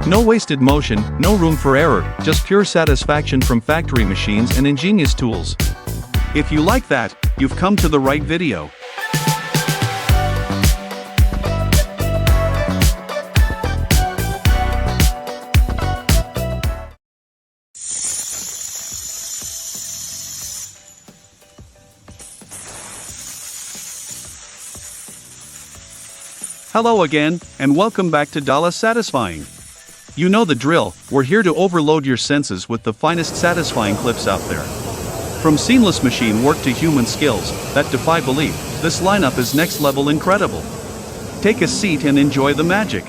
No wasted motion, no room for error, just pure satisfaction from factory machines and ingenious tools. If you like that, you've come to the right video. Hello again, and welcome back to Satisfying. You know the drill, we're here to overload your senses with the finest satisfying clips out there. From seamless machine work to human skills that defy belief, this lineup is next level incredible. Take a seat and enjoy the magic.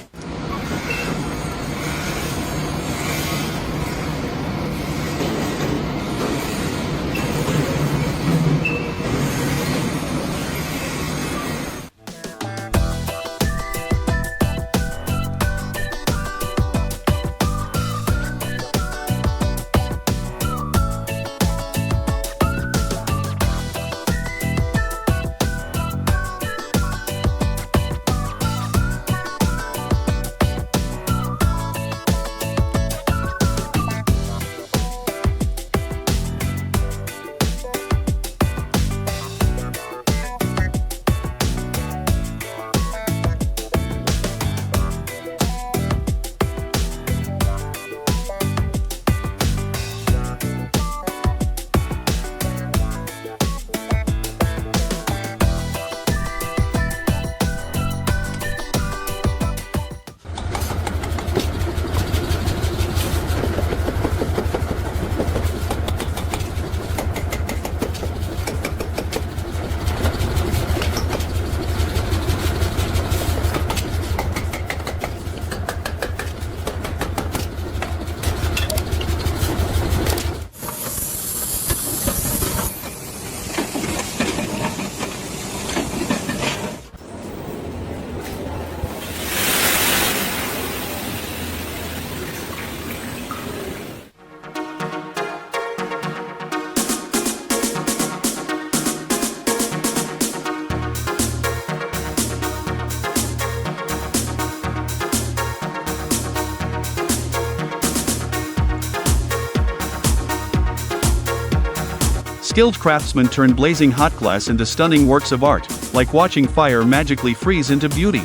Skilled craftsmen turn blazing hot glass into stunning works of art, like watching fire magically freeze into beauty.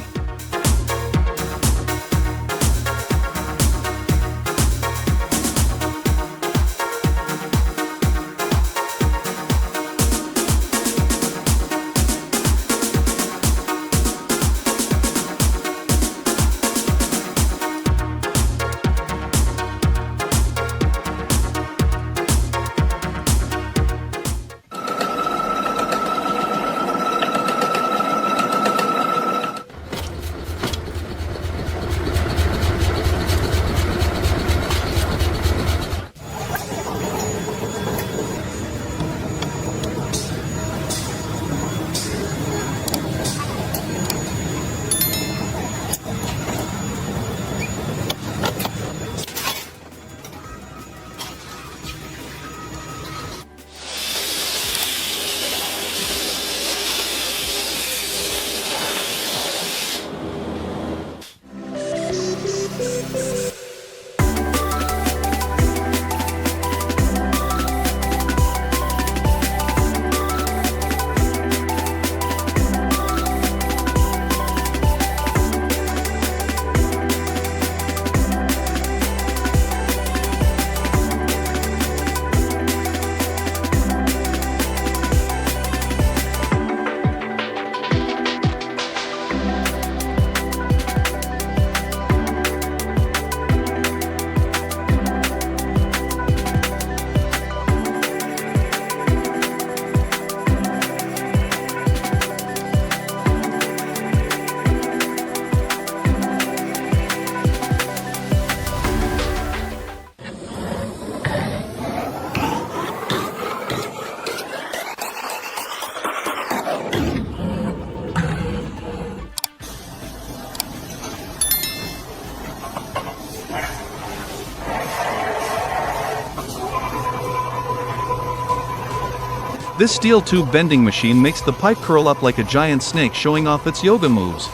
This steel tube bending machine makes the pipe curl up like a giant snake, showing off its yoga moves.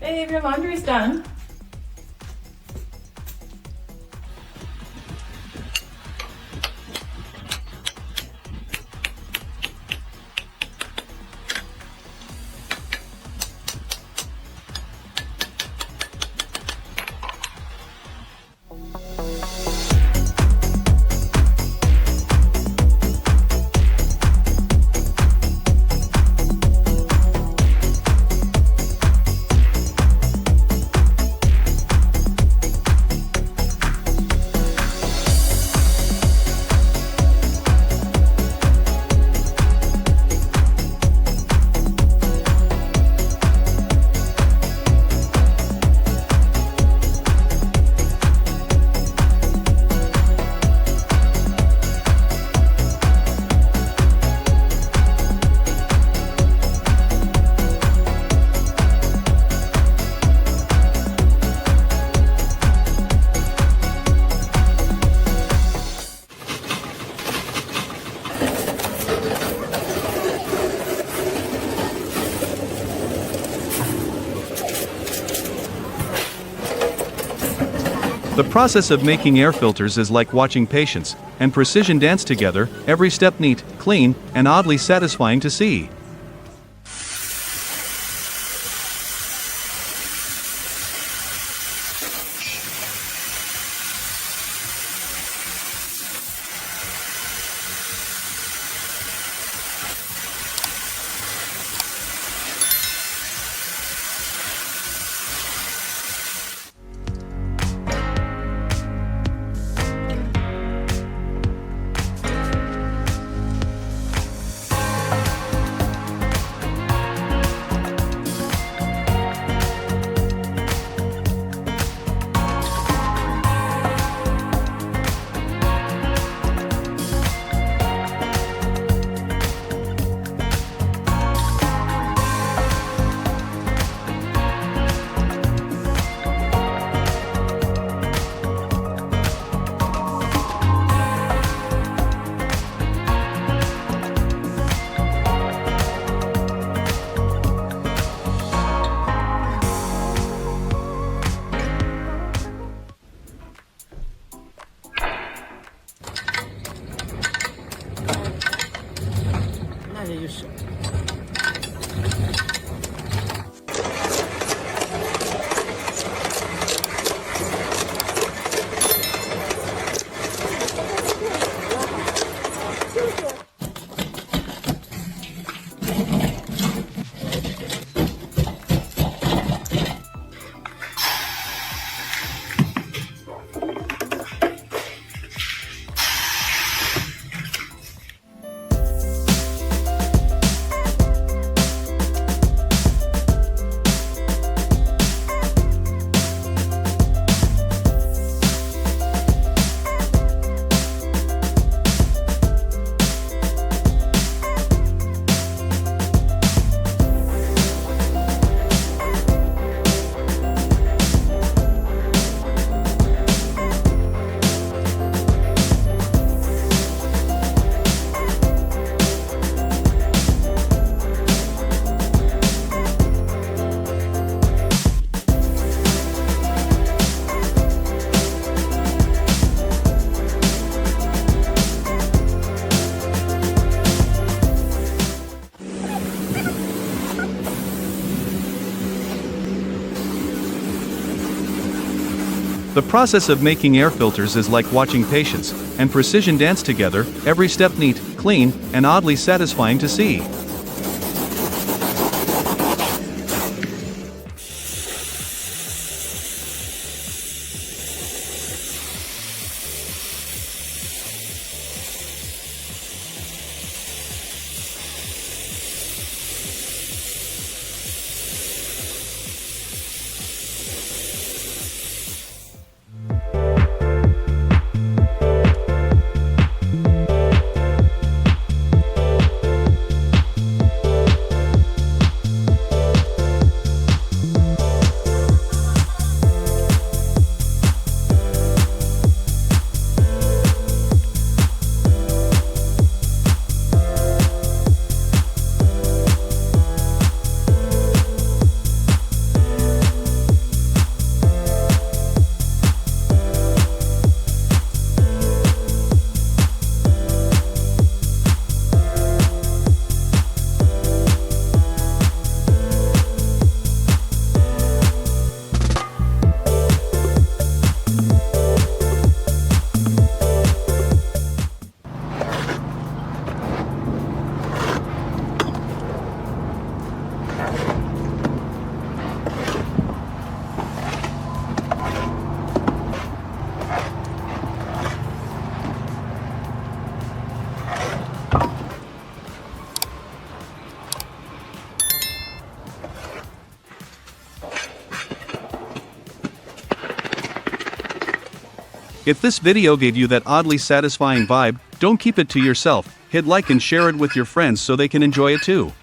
Babe, your laundry's done. The process of making air filters is like watching patience and precision dance together, every step neat, clean, and oddly satisfying to see. The process of making air filters is like watching patience and precision dance together, every step neat, clean, and oddly satisfying to see. If this video gave you that oddly satisfying vibe, don't keep it to yourself, hit like and share it with your friends so they can enjoy it too.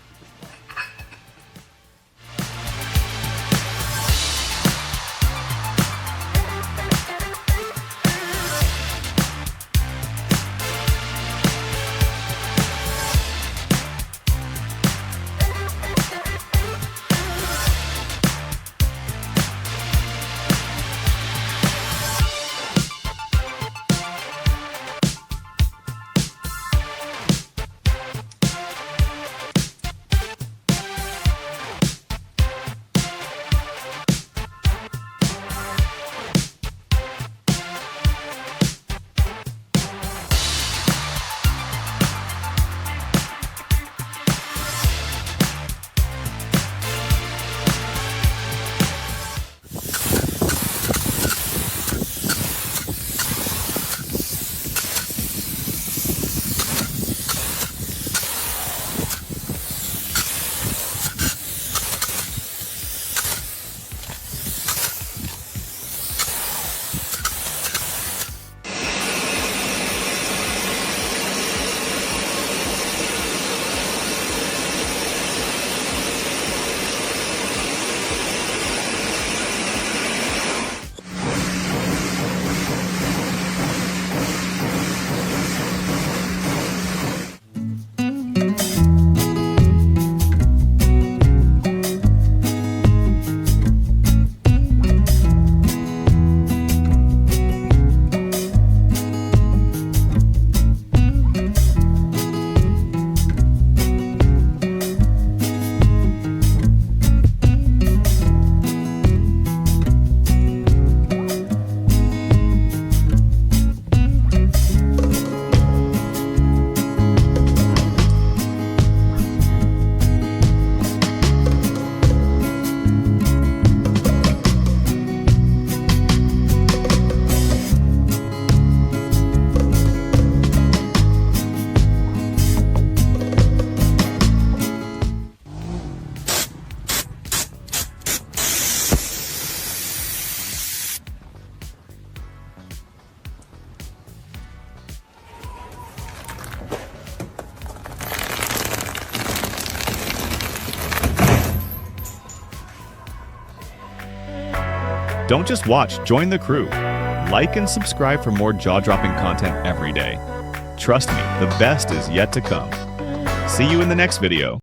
Don't just watch, join the crew. Like and subscribe for more jaw-dropping content every day. Trust me, the best is yet to come. See you in the next video.